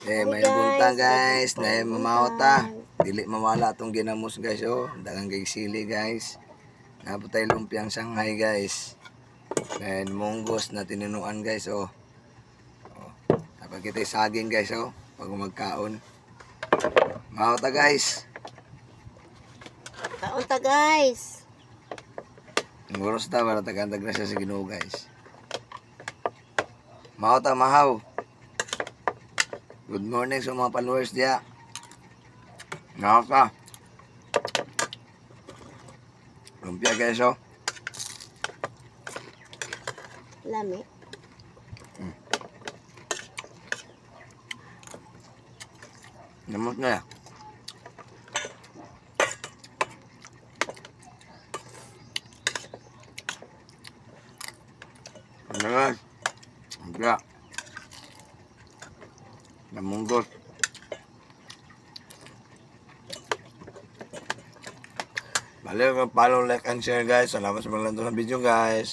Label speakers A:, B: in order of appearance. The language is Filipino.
A: May buntang guys, na mamawata. Dili mawala itong ginamos guys, oh. Dagang kay sili guys. Naputay lumpiang Shanghai guys. And munggos na tininuan guys, oh. Kapag kita'y saging guys, oh. Pag magkaon. Mawata guys.
B: Kaon ta guys.
A: Nguros ta para tagandag na siya sa Ginoo guys. Mawata mahaw. Good morning sa mga followers diya. Mawata. Lumpia guys, oh.
B: Lami.
A: Namot na yan. Ano guys? Lumpia. Namunggos. Balik, follow, like, and share guys. Salamat sa mga lanto ng video guys.